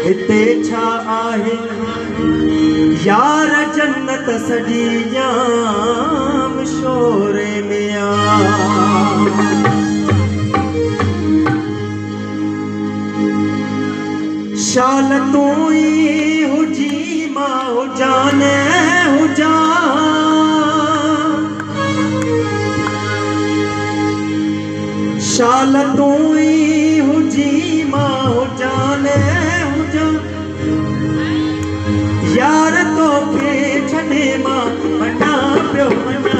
हिते छा आहे यार जन्नत सॼी जाम शोरे में आ। शाल तू ही हुजी मां हुजाने हुजा, शाल तू ही हुजी मां हुजाने हुजा, यार तो के छने मां मना पियो मना।